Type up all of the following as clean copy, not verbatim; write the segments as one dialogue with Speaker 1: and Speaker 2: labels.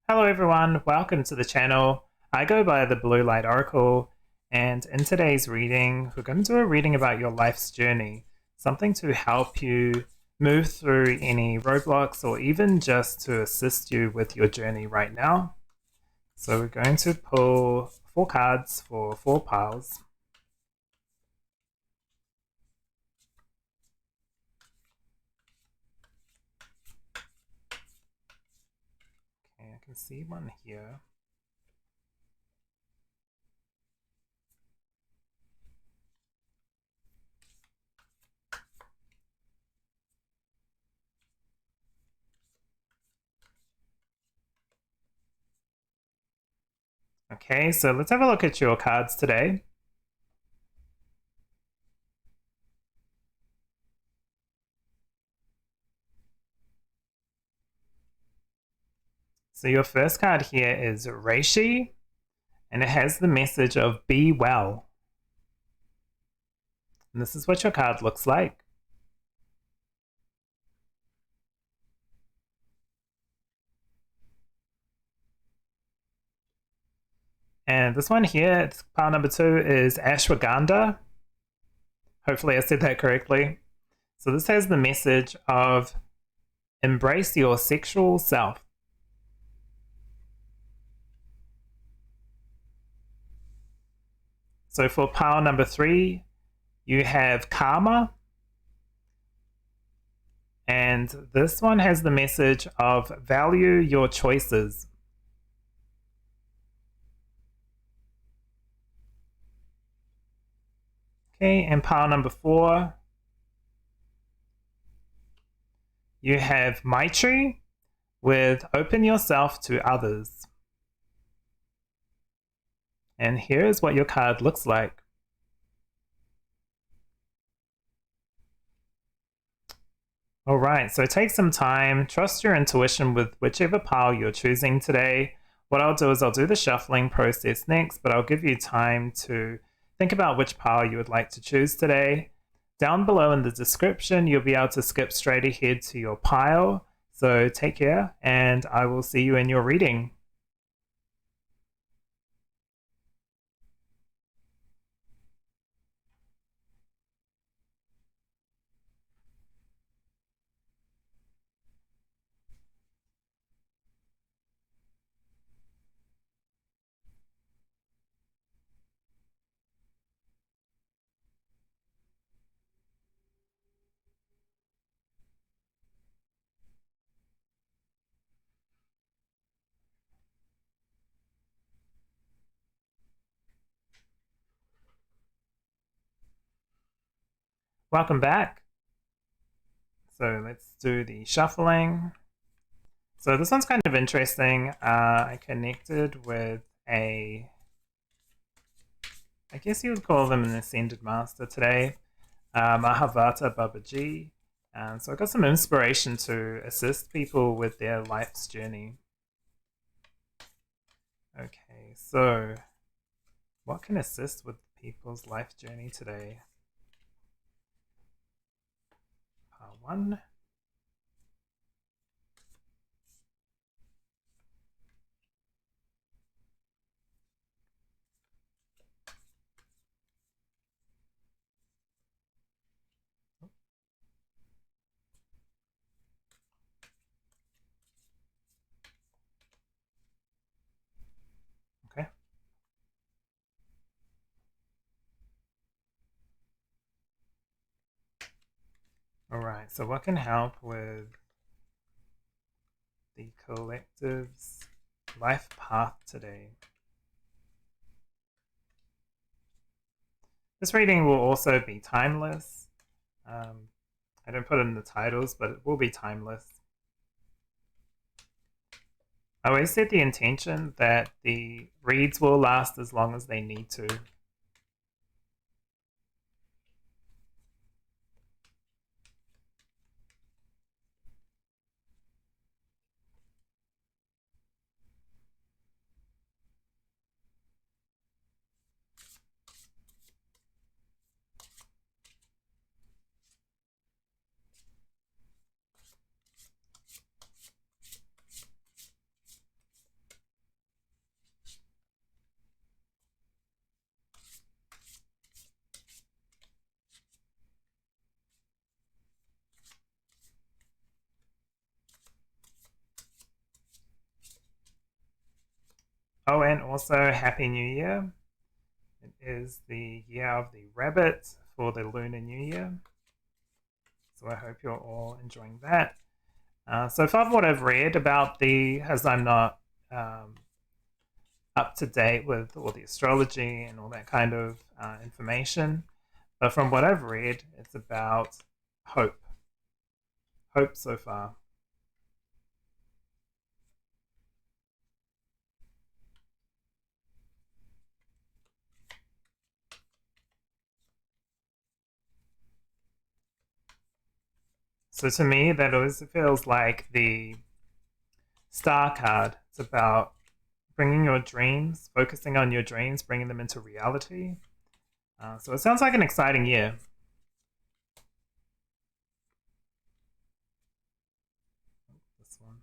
Speaker 1: Hello everyone, welcome to the channel. I go by the Blue Light Oracle, and in today's reading, we're going to do a reading about your life's journey, something to help you move through any roadblocks or even just to assist you with your journey right now. So we're going to pull 4 cards for 4 piles. Okay, I can see one here. Okay, so let's have a look at your cards today. So your first card here is Reishi, and it has the message of be well. And this is what your card looks like. And this one here, pile number 2, is Ashwagandha. Hopefully I said that correctly. So this has the message of embrace your sexual self. So for pile number 3, you have karma. And this one has the message of value your choices. Okay, and pile number 4, you have Maitri with open yourself to others. And here is what your card looks like. All right, so take some time, trust your intuition with whichever pile you're choosing today. What I'll do is I'll do the shuffling process next, but I'll give you time to think about which pile you would like to choose today. Down below in the description, you'll be able to skip straight ahead to your pile. So take care, and I will see you in your reading. Welcome back. So let's do the shuffling. So this one's kind of interesting. I connected with I guess you would call them an Ascended Master today, Mahavata Babaji. So I got some inspiration to assist people with their life's journey. Okay, so what can assist with people's life journey today? Part 1. Okay. All right, so what can help with the collective's life path today? This reading will also be timeless. I don't put in the titles, but it will be timeless. I always set the intention that the reads will last as long as they need to. and also Happy New Year. It is the year of the rabbit for the Lunar New Year. So I hope you're all enjoying that. So far, what I've read about as I'm not up to date with all the astrology and all that kind of information, but from what I've read, it's about hope. Hope so far. So to me, that always feels like the Star card. It's about bringing your dreams, focusing on your dreams, bringing them into reality. So it sounds like an exciting year. This one.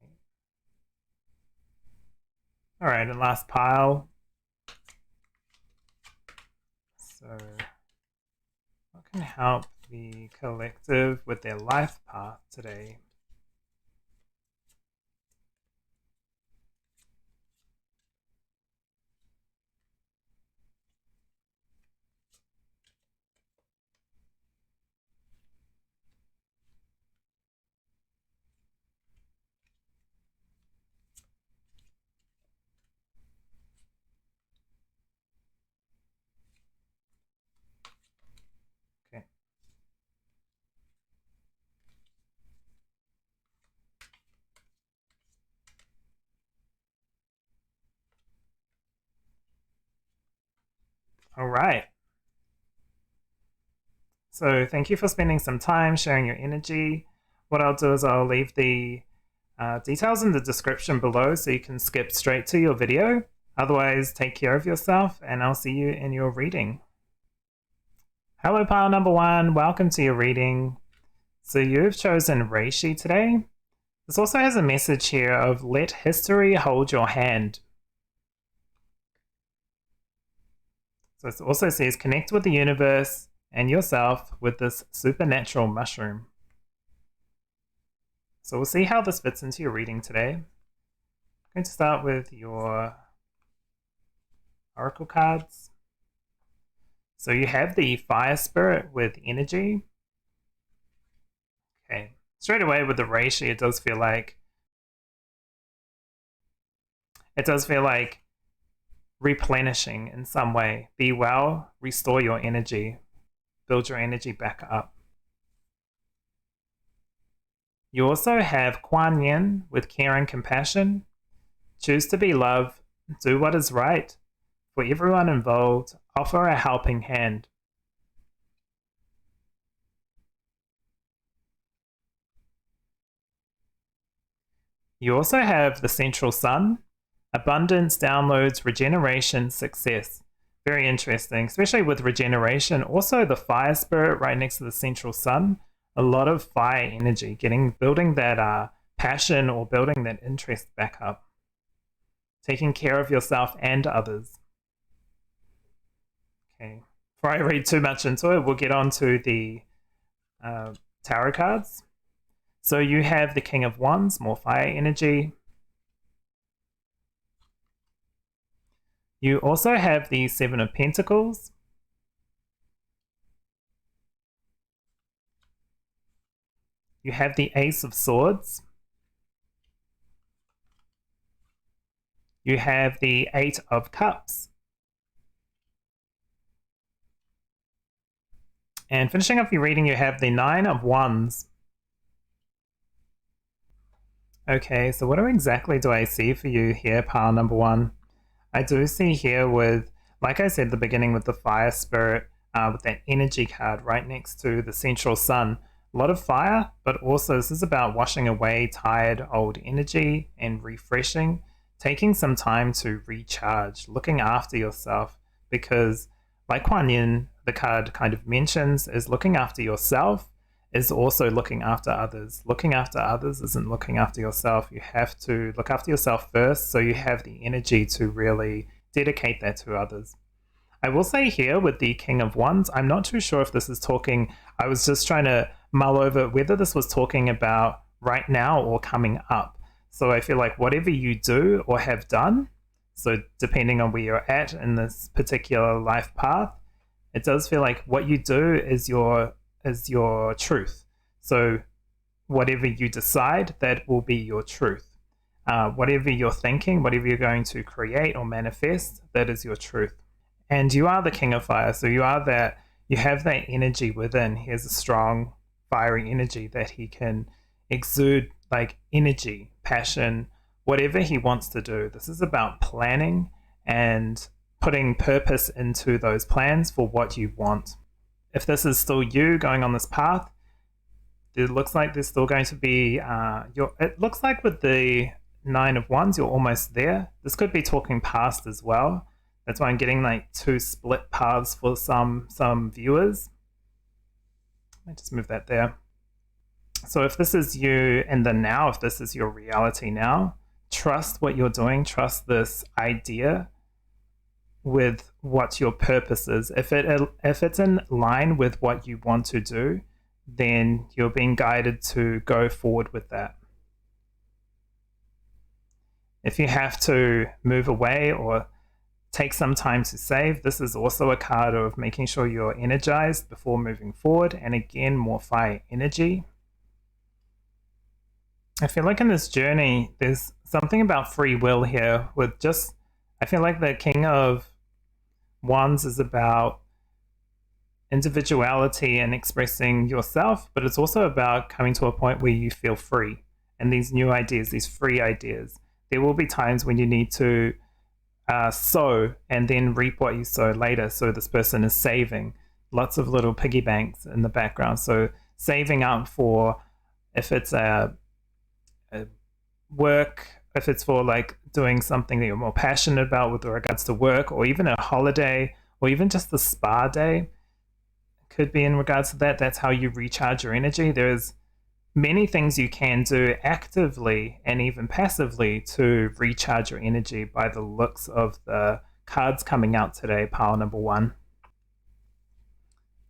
Speaker 1: Okay. All right, and last pile. So what can help the collective with their life path today? Okay. All right. So thank you for spending some time sharing your energy. What I'll do is I'll leave the details in the description below so you can skip straight to your video. Otherwise, take care of yourself and I'll see you in your reading. Hello, pile number one. Welcome to your reading. So you've chosen Reishi today. This also has a message here of let history hold your hand. So it also says connect with the universe and yourself with this supernatural mushroom. So we'll see how this fits into your reading today. I'm going to start with your oracle cards. So you have the fire spirit with energy. Okay, straight away with the Reishi, it does feel like replenishing in some way. Be well, restore your energy, build your energy back up. You also have Kuan Yin with care and compassion. Choose to be love, do what is right. For everyone involved, offer a helping hand. You also have the central sun, abundance, downloads, regeneration, success. Very interesting, especially with regeneration. Also the fire spirit right next to the central sun. A lot of fire energy, building that passion or building that interest back up. Taking care of yourself and others. Okay, before I read too much into it, we'll get on to the tarot cards. So you have the King of Wands, more fire energy. You also have the Seven of Pentacles. You have the Ace of Swords. You have the Eight of Cups. And finishing off your reading, you have the Nine of Wands. Okay, so what exactly do I see for you here, pile number one? I do see here with, like I said at the beginning, with the fire spirit, with that energy card right next to the central sun. A lot of fire, but also this is about washing away tired old energy and refreshing, taking some time to recharge, looking after yourself, because like Kuan Yin, the card kind of mentions, is looking after yourself is also looking after others. Looking after others isn't looking after yourself. You have to look after yourself first so you have the energy to really dedicate that to others. I will say here with the King of Wands, I'm not too sure if this is talking, I was just trying to mull over whether this was talking about right now or coming up. So I feel like whatever you do or have done, so depending on where you're at in this particular life path, it does feel like what you do is your truth. So whatever you decide, that will be your truth. Whatever you're thinking, whatever you're going to create or manifest, that is your truth. And you are the King of Fire, so you are that, you have that energy within. He has a strong fiery energy that he can exude, like energy, passion, whatever he wants to do. This is about planning and putting purpose into those plans for what you want. If this is still you going on this path, it looks like there's still going to be, it looks like with the Nine of Wands, you're almost there. This could be talking past as well. That's why I'm getting like two split paths for some viewers. Let me just move that there. So if this is you in the now, if this is your reality now, trust what you're doing, trust this idea with what your purpose is. If it's in line with what you want to do, then you're being guided to go forward with that. If you have to move away or take some time to save, this is also a card of making sure you're energized before moving forward. And again, more fire energy. I feel like in this journey, there's something about free will here with just, I feel like the King of Wands is about individuality and expressing yourself, but it's also about coming to a point where you feel free. And these new ideas, these free ideas, there will be times when you need to sow and then reap what you sow later. So this person is saving lots of little piggy banks in the background. So saving up for, if it's a work, if it's for like doing something that you're more passionate about with regards to work, or even a holiday, or even just the spa day, could be in regards to that. That's how you recharge your energy. There's many things you can do actively and even passively to recharge your energy by the looks of the cards coming out today, pile number 1.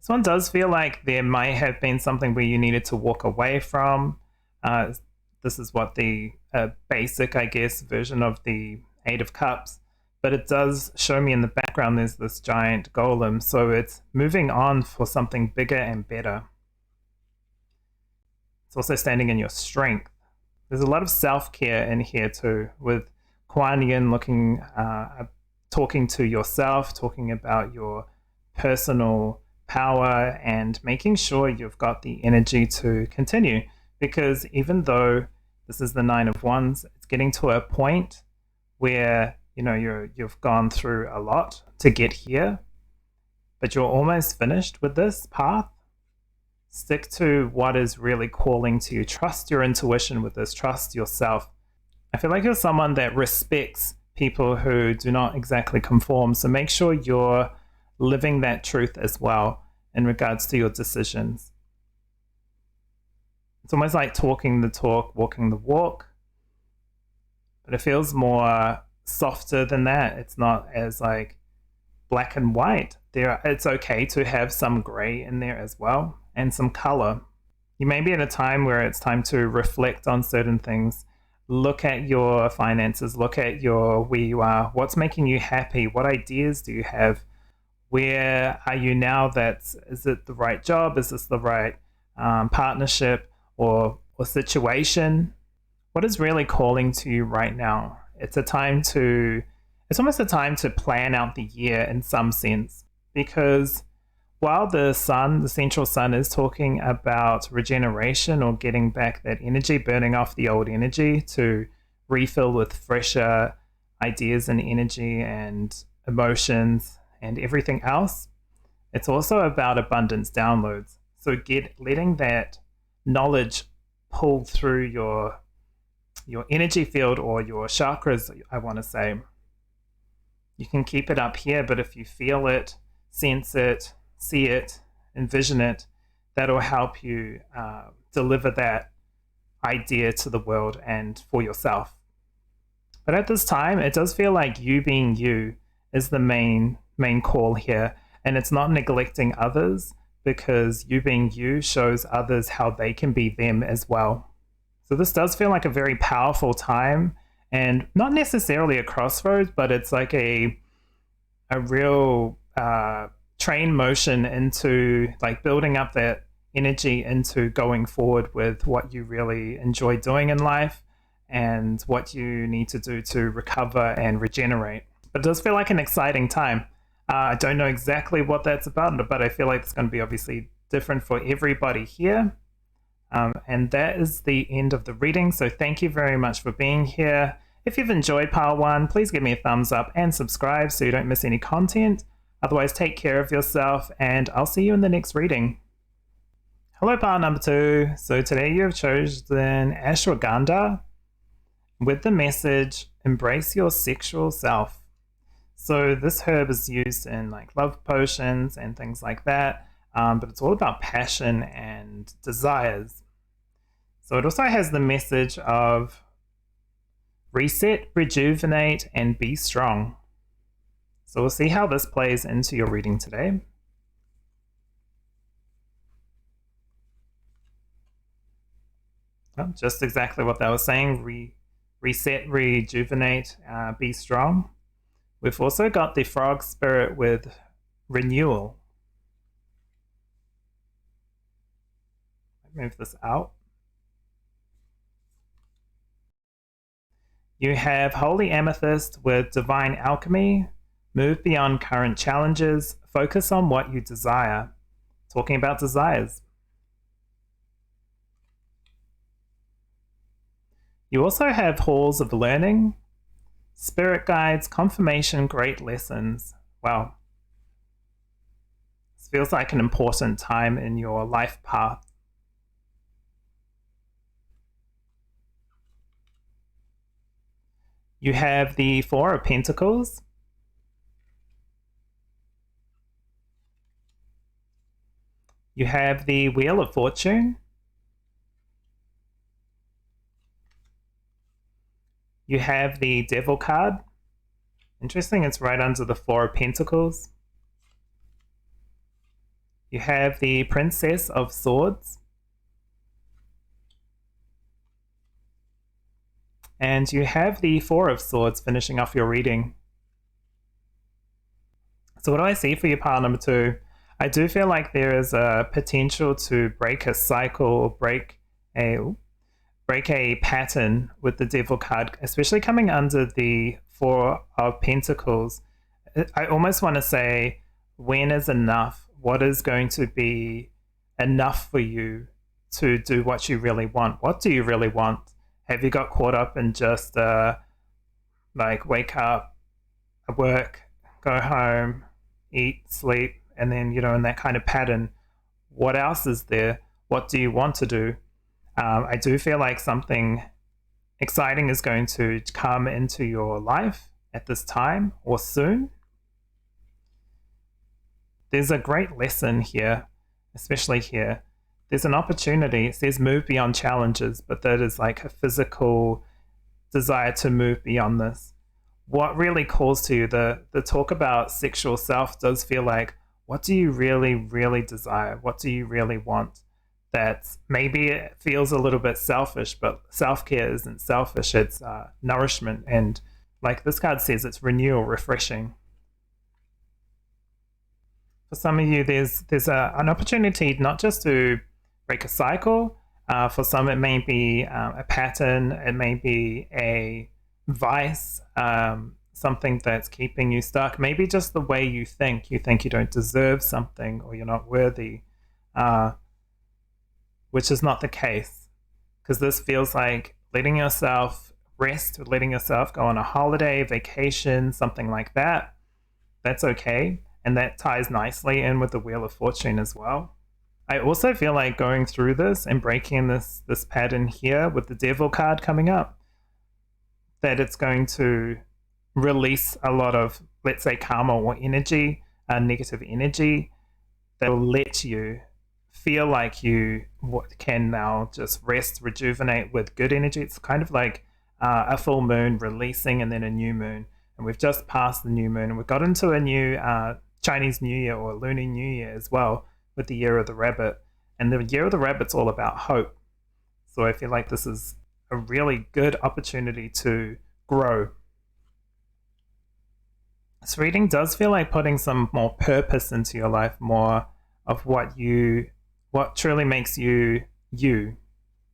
Speaker 1: This one does feel like there might have been something where you needed to walk away from. This is what the basic, I guess, version of the Eight of Cups. But it does show me in the background there's this giant golem. So it's moving on for something bigger and better. It's also standing in your strength. There's a lot of self-care in here too, with Kuan Yin looking, talking to yourself, talking about your personal power and making sure you've got the energy to continue. Because even though this is the Nine of Wands, it's getting to a point where you've gone through a lot to get here, but you're almost finished with this path. Stick to what is really calling to you. Trust your intuition with this. Trust yourself. I feel like you're someone that respects people who do not exactly conform. So make sure you're living that truth as well in regards to your decisions. It's almost like talking the talk, walking the walk. But it feels more softer than that. It's not as like black and white. It's okay to have some gray in there as well, and some color. You may be at a time where it's time to reflect on certain things. Look at your finances, look at where you are, what's making you happy, what ideas do you have, where are you now? Is it the right job? Is this the right partnership or situation? What is really calling to you right now? It's almost a time to plan out the year in some sense, because while the sun, the central sun, is talking about regeneration or getting back that energy, burning off the old energy to refill with fresher ideas and energy and emotions and everything else, it's also about abundance downloads. So letting that knowledge pull through your energy field or your chakras, I want to say. You can keep it up here, but if you feel it, sense it, see it, envision it, that'll help you deliver that idea to the world and for yourself. But at this time, it does feel like you being you is the main call here, and it's not neglecting others, because you being you shows others how they can be them as well. So this does feel like a very powerful time, and not necessarily a crossroads, but it's like a real train motion into like building up that energy into going forward with what you really enjoy doing in life and what you need to do to recover and regenerate. But it does feel like an exciting time. I don't know exactly what that's about, but I feel like it's going to be obviously different for everybody here. And that is the end of the reading. So thank you very much for being here. If you've enjoyed part 1, please give me a thumbs up and subscribe so you don't miss any content. Otherwise, take care of yourself, and I'll see you in the next reading. Hello, part number 2. So today you have chosen Ashwagandha with the message, embrace your sexual self. So this herb is used in like love potions and things like that, but it's all about passion and desires. So it also has the message of reset, rejuvenate, and be strong. So we'll see how this plays into your reading today. Well, just exactly what they were saying. Reset, rejuvenate, be strong. We've also got the frog spirit with renewal. Move this out. You have holy amethyst with divine alchemy. Move beyond current challenges. Focus on what you desire. Talking about desires. You also have halls of learning, spirit guides, confirmation, great lessons. Wow. This feels like an important time in your life path. You have the Four of Pentacles. You have the Wheel of Fortune. You have the Devil card. Interesting, it's right under the Four of Pentacles. You have the Princess of Swords. And you have the Four of Swords finishing off your reading. So what do I see for your pile number 2? I do feel like there is a potential to break a cycle or break a pattern with the Devil card, especially coming under the Four of Pentacles. I almost want to say, when is enough? What is going to be enough for you to do what you really want? What do you really want? Have you got caught up in just like wake up, work, go home, eat, sleep, and then, you know, in that kind of pattern? What else is there? What do you want to do? I do feel like something exciting is going to come into your life at this time or soon. There's a great lesson here, especially here. There's an opportunity. It says move beyond challenges, but that is like a physical desire to move beyond this. What really calls to you, the talk about sexual self does feel like, what do you really, really desire? What do you really want? That maybe it feels a little bit selfish, but self-care isn't selfish. It's nourishment. And like this card says, it's renewal, refreshing. For some of you, there's an opportunity not just to break a cycle. For some, it may be a pattern. It may be a vice, something that's keeping you stuck. Maybe just the way you think. You think you don't deserve something or you're not worthy, which is not the case, because this feels like letting yourself rest, letting yourself go on a holiday, vacation, something like that. That's okay. And that ties nicely in with the Wheel of Fortune as well. I also feel like going through this and breaking this pattern here with the Devil card coming up, that it's going to release a lot of, let's say, karma or energy, negative energy, that will let you feel like you can now just rest, rejuvenate with good energy. It's kind of like a full moon releasing and then a new moon. And we've just passed the new moon and we've got into a new Chinese New Year or Lunar New Year as well with the Year of the Rabbit. And the Year of the Rabbit's all about hope. So I feel like this is a really good opportunity to grow. This reading does feel like putting some more purpose into your life, more of what truly makes you you.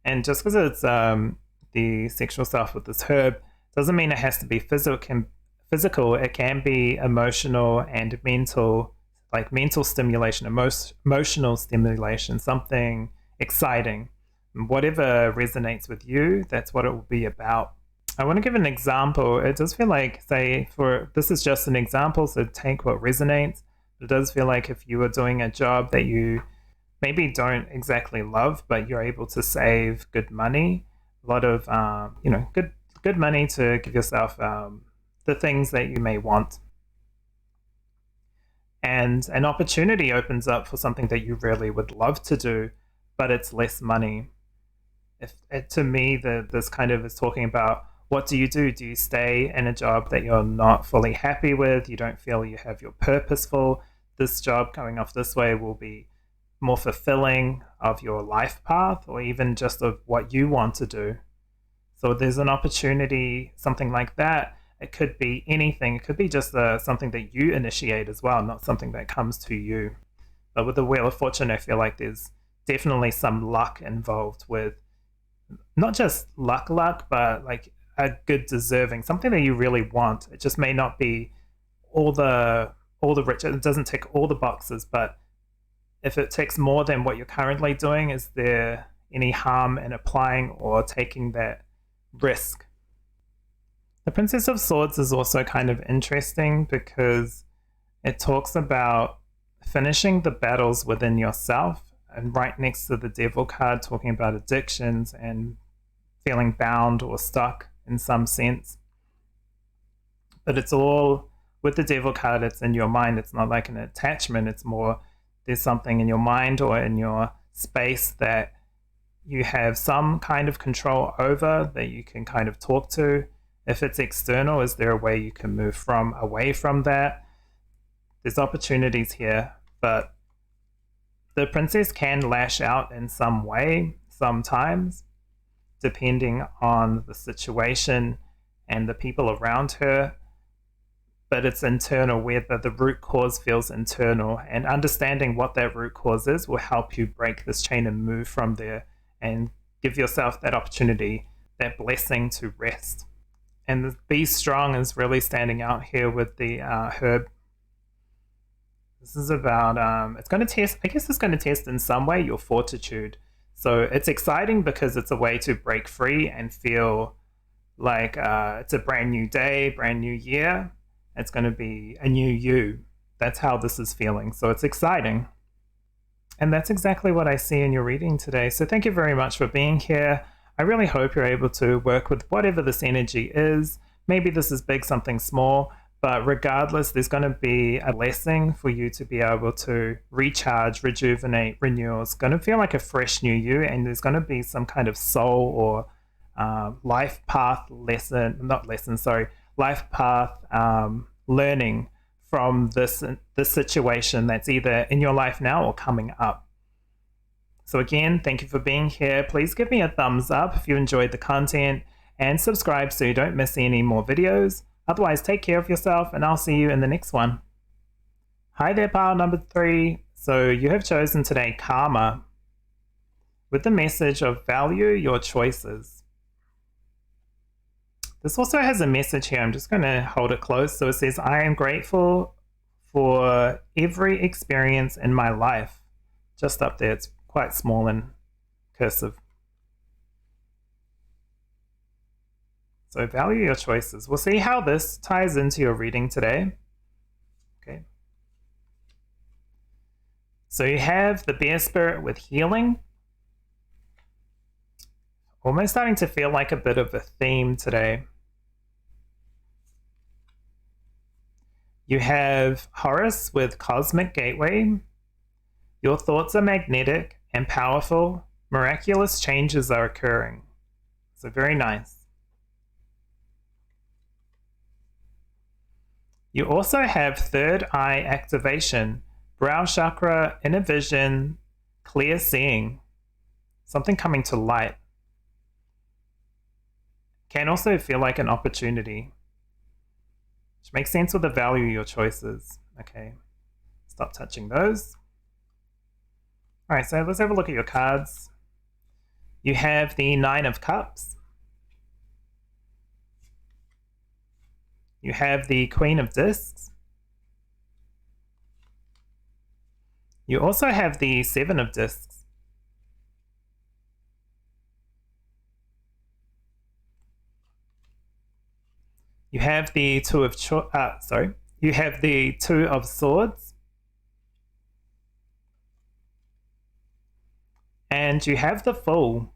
Speaker 1: And just because it's the sexual stuff with this herb doesn't mean it has to be physical. It can be emotional and mental, like mental stimulation, emotional stimulation, something exciting. Whatever resonates with you, that's what it will be about. I want to give an example. It does feel like, this is just an example, so take what resonates. It does feel like if you are doing a job that you maybe don't exactly love, but you're able to save good money, a lot of good money to give yourself the things that you may want. And an opportunity opens up for something that you really would love to do, but it's less money. To me, this kind of is talking about, what do you do? Do you stay in a job that you're not fully happy with? You don't feel you have your purposeful. This job going off this way will be more fulfilling of your life path, or even just of what you want to do. So there's an opportunity, something like that. It could be anything. It could be just something that you initiate as well, not something that comes to you. But with the Wheel of Fortune, I feel like there's definitely some luck involved with, not just luck, but like a good deserving, something that you really want. It just may not be all the rich. It doesn't tick all the boxes, but if it ticks more than what you're currently doing, is there any harm in applying or taking that risk? The Princess of Swords is also kind of interesting because it talks about finishing the battles within yourself, and right next to the Devil card talking about addictions and feeling bound or stuck in some sense. But it's all, with the Devil card, it's in your mind. It's not like an attachment. It's more, there's something in your mind or in your space that you have some kind of control over, that you can kind of talk to. If it's external, is there a way you can move away from that? There's opportunities here, but the princess can lash out in some way sometimes, depending on the situation and the people around her. But it's internal, whether the root cause feels internal, and understanding what that root cause is will help you break this chain and move from there and give yourself that opportunity, that blessing to rest. And the Be Strong is really standing out here with the herb. This is about, it's going to test, I guess it's going to test in some way your fortitude. So it's exciting because it's a way to break free and feel like it's a brand new day, brand new year. It's going to be a new you. That's how this is feeling. So it's exciting. And that's exactly what I see in your reading today. So thank you very much for being here. I really hope you're able to work with whatever this energy is. Maybe this is big, something small, but regardless, there's going to be a blessing for you to be able to recharge, rejuvenate, renew. It's going to feel like a fresh new you, and there's going to be some kind of soul or life path life path learning from this situation that's either in your life now or coming up. So again, thank you for being here. Please give me a thumbs up if you enjoyed the content, and subscribe so you don't miss any more videos. Otherwise, take care of yourself, and I'll see you in the next one. Hi there, pile number 3. So you have chosen today Karma, with the message of value your choices. This also has a message here. I'm just going to hold it close. So it says, I am grateful for every experience in my life. Just up there, it's quite small and cursive. So value your choices. We'll see how this ties into your reading today. Okay. So you have the Bear Spirit with healing. Almost starting to feel like a bit of a theme today. You have Horus with Cosmic Gateway. Your thoughts are magnetic and powerful. Miraculous changes are occurring. So very nice. You also have third eye activation, brow chakra, inner vision, clear seeing, something coming to light. Can also feel like an opportunity, which makes sense with the value of your choices. Okay, stop touching those. All right, so let's have a look at your cards. You have the Nine of Cups. You have the Queen of Discs. You also have the Seven of Discs. You have the you have the Two of Swords. And you have the Fool.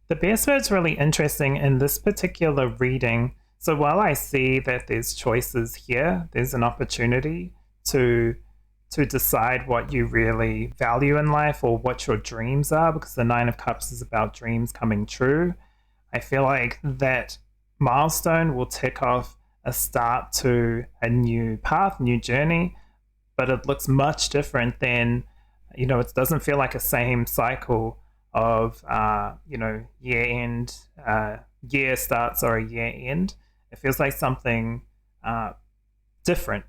Speaker 1: The Bear Spirit's really interesting in this particular reading. So while I see that there's choices here, there's an opportunity to decide what you really value in life or what your dreams are, because the Nine of Cups is about dreams coming true. I feel like that milestone will tick off a start to a new path, new journey, but it looks much different than, it doesn't feel like a same cycle of, year end, year starts or a year end. It feels like something different.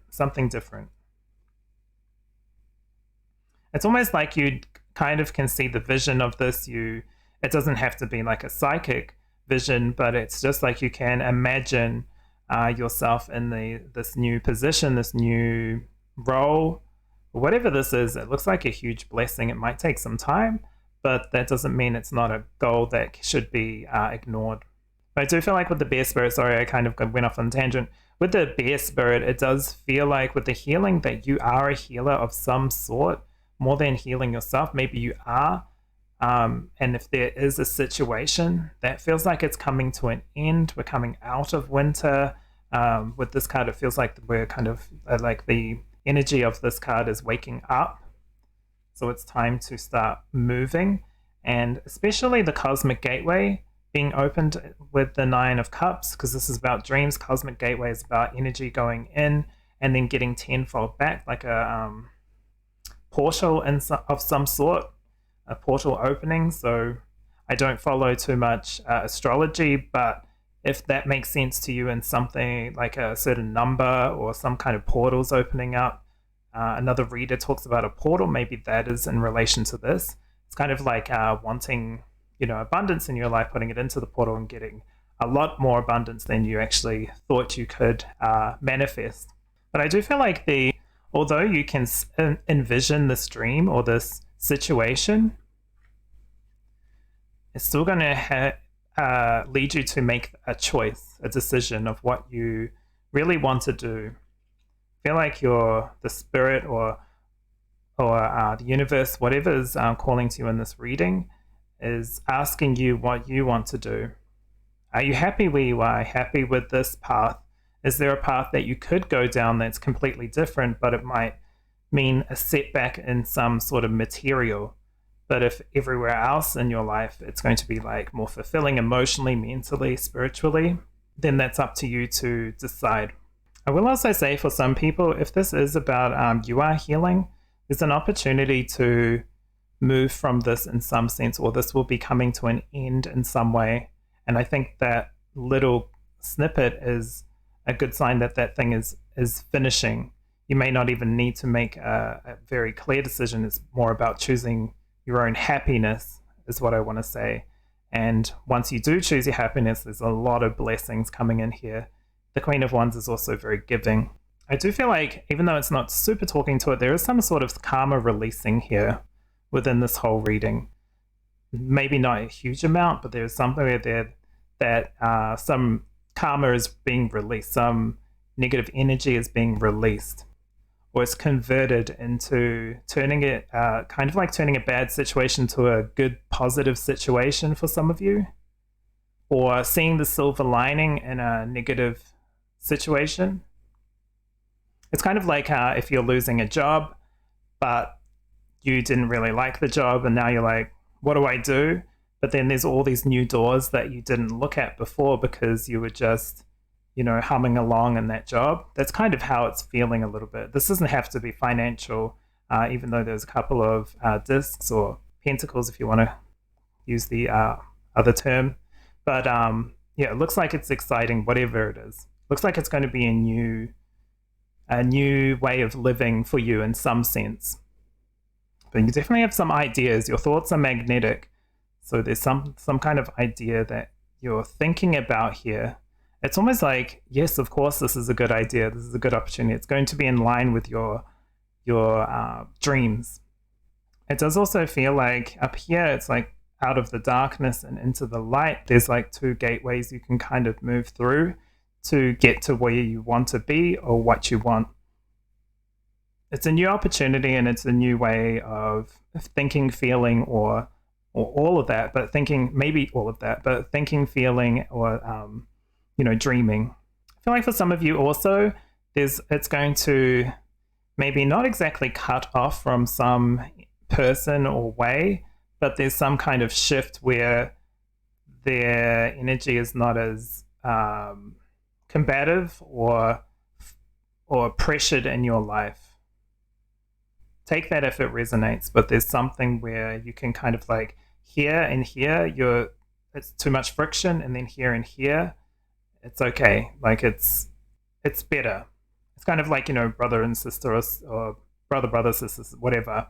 Speaker 1: It's almost like you kind of can see the vision of this. It doesn't have to be like a psychic vision, but it's just like you can imagine yourself in this new position, this new role, whatever this is. It looks like a huge blessing. It might take some time, but that doesn't mean it's not a goal that should be ignored. But I do feel like with the Bear Spirit, sorry, I kind of went off on a tangent. With the Bear Spirit, it does feel like with the healing that you are a healer of some sort, more than healing yourself. Maybe you are. And if there is a situation that feels like it's coming to an end, we're coming out of winter. With this card, it feels like we're kind of like the energy of this card is waking up. So it's time to start moving. And especially the Cosmic Gateway being opened with the Nine of Cups, because this is about dreams. Cosmic Gateway is about energy going in and then getting tenfold back, like a portal of some sort, a portal opening. So I don't follow too much astrology, but if that makes sense to you in something like a certain number or some kind of portals opening up, another reader talks about a portal, maybe that is in relation to this. It's kind of like wanting, abundance in your life, putting it into the portal and getting a lot more abundance than you actually thought you could manifest. But I do feel like although you can envision this dream or this situation, it's still going to lead you to make a choice, a decision of what you really want to do. I feel like the spirit or the universe, whatever is calling to you in this reading, is asking you what you want to do. Are you happy where you are? Happy with this path? Is there a path that you could go down that's completely different, but it might mean a setback in some sort of material? But if everywhere else in your life it's going to be like more fulfilling emotionally, mentally, spiritually, then that's up to you to decide. I will also say for some people, if this is about you are healing, there's an opportunity to move from this in some sense, or this will be coming to an end in some way. And I think that little snippet is a good sign that that thing is finishing. You may not even need to make a very clear decision. It's more about choosing your own happiness, is what I want to say. And once you do choose your happiness, there's a lot of blessings coming in here. The Queen of Wands is also very giving. I do feel like, even though it's not super talking to it, there is some sort of karma releasing here within this whole reading. Maybe not a huge amount, but there's somewhere there that some karma is being released, some negative energy is being released, or it's converted into turning it, kind of like turning a bad situation to a good, positive situation for some of you, or seeing the silver lining in a negative situation. It's kind of like if you're losing a job, but you didn't really like the job, and now you're like, what do I do? But then there's all these new doors that you didn't look at before because you were just, humming along in that job. That's kind of how it's feeling a little bit. This doesn't have to be financial, even though there's a couple of discs or pentacles if you want to use the other term. But yeah, it looks like it's exciting, whatever it is. Looks like it's going to be a new way of living for you in some sense. But you definitely have some ideas. Your thoughts are magnetic. So there's some kind of idea that you're thinking about here. It's almost like, yes, of course, this is a good idea. This is a good opportunity. It's going to be in line with your dreams. It does also feel like up here, it's like out of the darkness and into the light. There's like two gateways you can kind of move through to get to where you want to be or what you want. It's a new opportunity, and it's a new way of thinking, feeling, or all of that, but thinking, maybe all of that, but thinking, feeling, or dreaming. I feel like for some of you also, it's going to maybe not exactly cut off from some person or way, but there's some kind of shift where their energy is not as combative or pressured in your life. Take that if it resonates, but there's something where you can kind of like here and here, it's too much friction, and then here and here, it's okay. Like it's better. It's kind of like, brother and sister, or brother, sisters, whatever,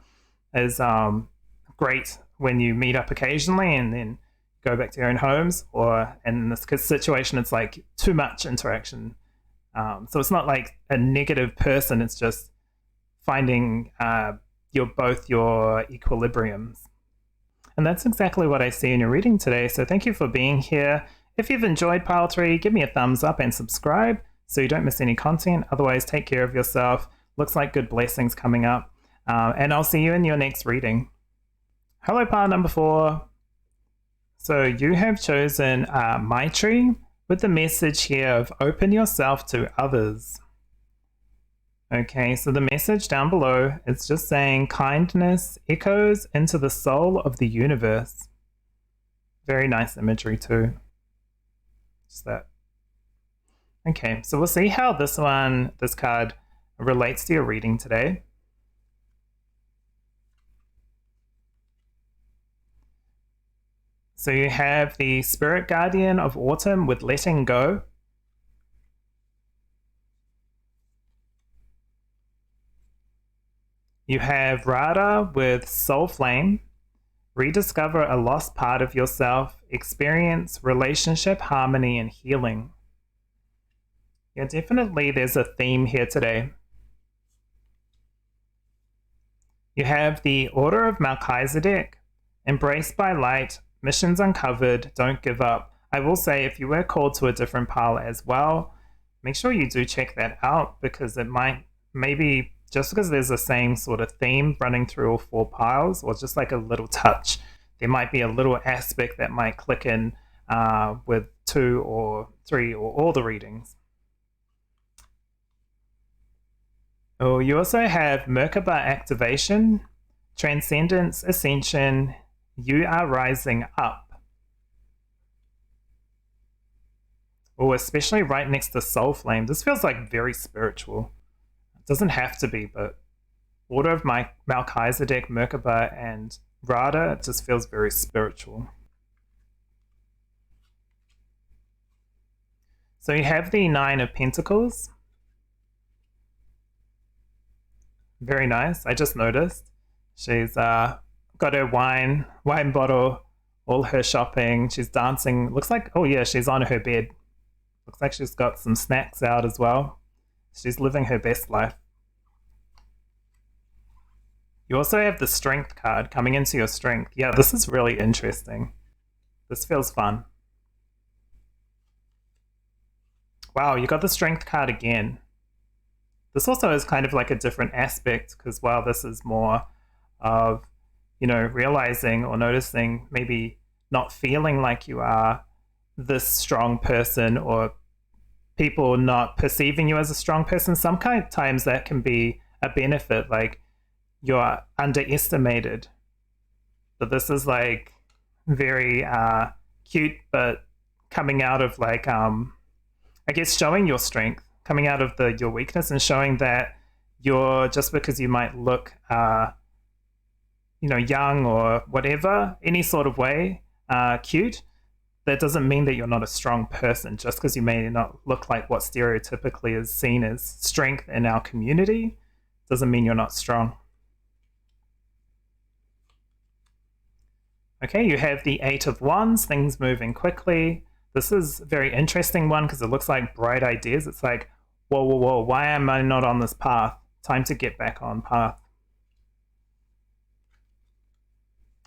Speaker 1: is great when you meet up occasionally and then go back to your own homes, or in this situation, it's like too much interaction. So it's not like a negative person, it's just finding your equilibriums. And that's exactly what I see in your reading today. So thank you for being here. If you've enjoyed Pile 3, give me a thumbs up and subscribe so you don't miss any content. Otherwise, take care of yourself. Looks like good blessings coming up. And I'll see you in your next reading. Hello, pile number 4. So you have chosen Maitri with the message here of open yourself to others. Okay, so the message down below is just saying kindness echoes into the soul of the universe. Very nice imagery too. Just that. Okay, so we'll see how this card relates to your reading today. So you have the Spirit Guardian of Autumn with letting go. You have Radha with Soul Flame. Rediscover a lost part of yourself. Experience relationship harmony and healing. Yeah, definitely there's a theme here today. You have the Order of Melchizedek. Embraced by light. Missions uncovered. Don't give up. I will say, if you were called to a different pile as well, make sure you do check that out, because it might, maybe just because there's the same sort of theme running through all 4 piles, or just like a little touch, there might be a little aspect that might click in with 2 or 3 or all the readings. Oh, you also have Merkaba activation, transcendence, ascension. You are rising up. Oh, especially right next to Soul Flame. This feels like very spiritual. It doesn't have to be, but Order of Melchizedek, Merkaba, and Radha, it just feels very spiritual. So you have the 9 of Pentacles. Very nice. I just noticed. She's got her wine bottle, all her shopping. She's dancing. Looks like, oh yeah, she's on her bed. Looks like she's got some snacks out as well. She's living her best life. You also have the Strength card coming into your strength. Yeah, this is really interesting. This feels fun. Wow, you got the Strength card again. This also is kind of like a different aspect, because while this is more of, realizing or noticing, maybe not feeling like you are this strong person, or people not perceiving you as a strong person, sometimes that can be a benefit. Like, you're underestimated. But this is like very cute, but coming out of like I guess showing your strength, coming out of your weakness, and showing that you're, just because you might look young or whatever, any sort of way, cute, that doesn't mean that you're not a strong person. Just because you may not look like what stereotypically is seen as strength in our community doesn't mean you're not strong. Okay, you have the Eight of Wands, things moving quickly. This is a very interesting one because it looks like bright ideas. It's like, whoa, whoa, whoa, why am I not on this path? Time to get back on path.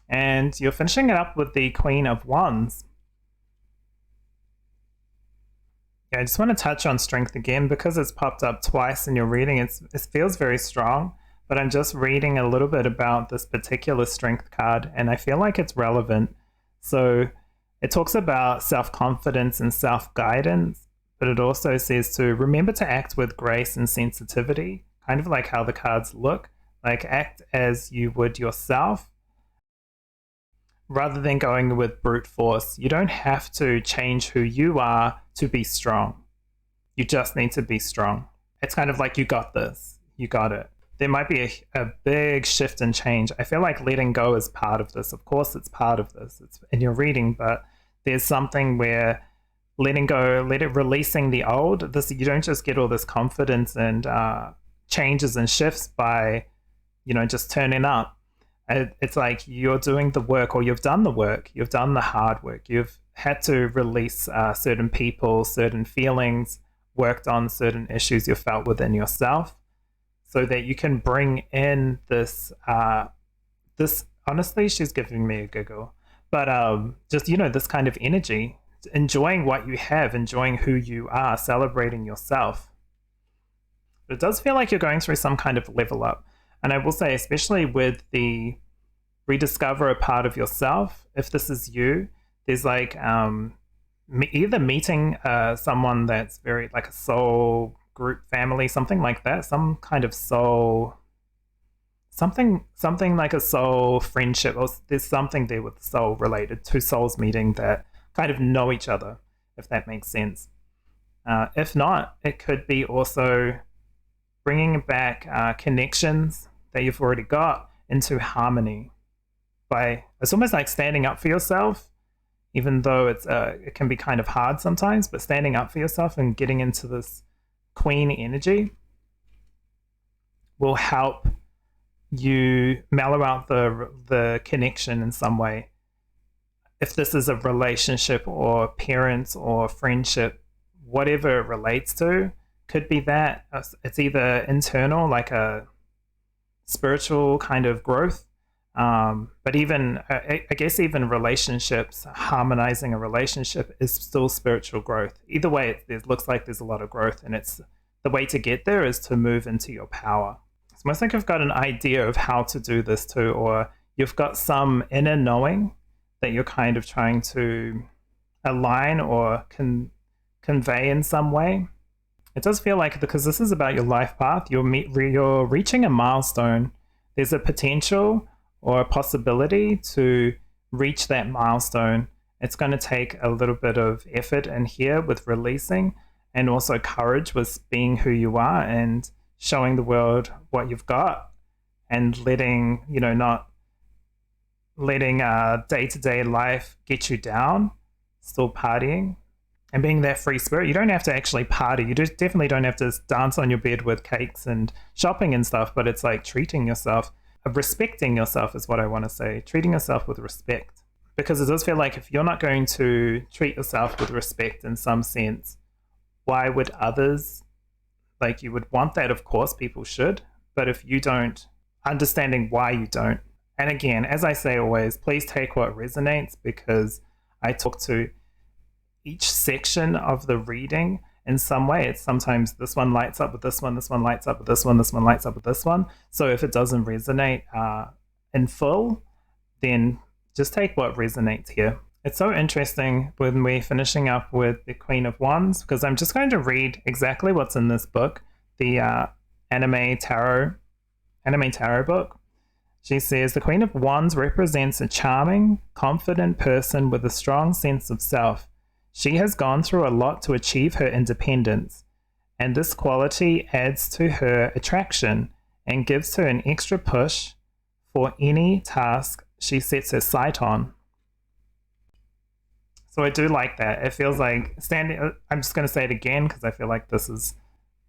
Speaker 1: And you're finishing it up with the Queen of Wands. Yeah, I just want to touch on strength again because it's popped up twice in your reading. It feels very strong, but I'm just reading a little bit about this particular strength card, and I feel like it's relevant. So it talks about self-confidence and self-guidance, but it also says to remember to act with grace and sensitivity, kind of like how the cards look, like act as you would yourself, rather than going with brute force. You don't have to change who you are to be strong. You just need to be strong. It's kind of like, you got this, you got it. There might be a big shift and change. I feel like letting go is part of this. Of course, it's part of this. It's in your reading, but there's something where letting go, releasing the old. You don't just get all this confidence and changes and shifts by, just turning up. It's like you're doing the work, or you've done the work. You've done the hard work. You've had to release certain people, certain feelings, worked on certain issues you felt within yourself, so that you can bring in this, honestly, she's giving me a giggle, but just, this kind of energy, enjoying what you have, enjoying who you are, celebrating yourself. But it does feel like you're going through some kind of level up. And I will say, especially with the rediscover a part of yourself, if this is you, there's like either meeting someone that's very like a soul group, family, something like that, some kind of soul, something like a soul friendship, or there's something there with soul related, two souls meeting that kind of know each other, if that makes sense. If not, it could be also bringing back connections that you've already got into harmony. It's almost like standing up for yourself, even though it can be kind of hard sometimes, but standing up for yourself and getting into this queen energy will help you mellow out the connection in some way. If this is a relationship or parents or friendship, whatever it relates to, could be that it's either internal, like a spiritual kind of growth, but even I guess even relationships, harmonizing a relationship is still spiritual growth. Either way, it looks like there's a lot of growth, and it's the way to get there is to move into your power. It's almost like you've got an idea of how to do this too, or you've got some inner knowing that you're kind of trying to align or convey in some way. It does feel like, because this is about your life path, you're reaching a milestone. There's a potential or a possibility to reach that milestone. It's going to take a little bit of effort in here with releasing, and also courage with being who you are and showing the world what you've got, and letting, not letting day-to-day life get you down, still partying. And being that free spirit, you don't have to actually party. You definitely don't have to dance on your bed with cakes and shopping and stuff, but it's like treating yourself, respecting yourself is what I want to say. Treating yourself with respect. Because it does feel like if you're not going to treat yourself with respect in some sense, why would others? Like, you would want that, of course, people should. But if you don't, understanding why you don't. And again, as I say always, please take what resonates, because I talk to each section of the reading in some way. It's sometimes this one lights up with this one lights up with this one lights up with this one. So if it doesn't resonate in full, then just take what resonates here. It's so interesting when we're finishing up with the Queen of Wands, because I'm just going to read exactly what's in this book, the anime tarot book. She says the Queen of Wands represents a charming, confident person with a strong sense of self. She has gone through a lot to achieve her independence, and this quality adds to her attraction and gives her an extra push for any task she sets her sight on. So I do like that. It feels like standing, I'm just going to say it again because I feel like this is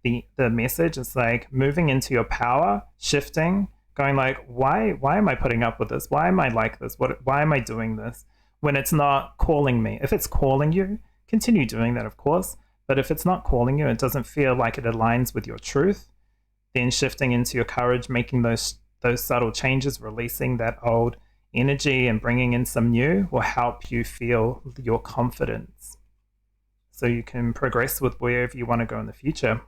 Speaker 1: the message. It's like moving into your power, shifting, going like, why am I putting up with this? Why am I like this? Why am I doing this when it's not calling me? If it's calling you, continue doing that, of course. But if it's not calling you, it doesn't feel like it aligns with your truth, then shifting into your courage, making those subtle changes, releasing that old energy and bringing in some new will help you feel your confidence so you can progress with wherever you want to go in the future.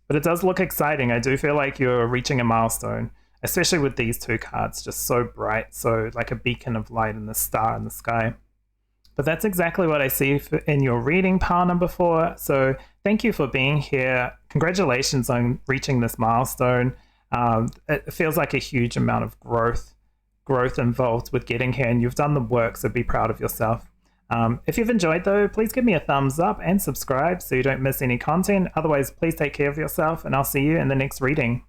Speaker 1: But it does look exciting. I do feel like you're reaching a milestone, especially with these two cards, just so bright, so like a beacon of light in the star in the sky. But that's exactly what I see in your reading, pile number 4. So thank you for being here. Congratulations on reaching this milestone. It feels like a huge amount of growth involved with getting here, and you've done the work, so be proud of yourself. If you've enjoyed though, please give me a thumbs up and subscribe so you don't miss any content. Otherwise, please take care of yourself, and I'll see you in the next reading.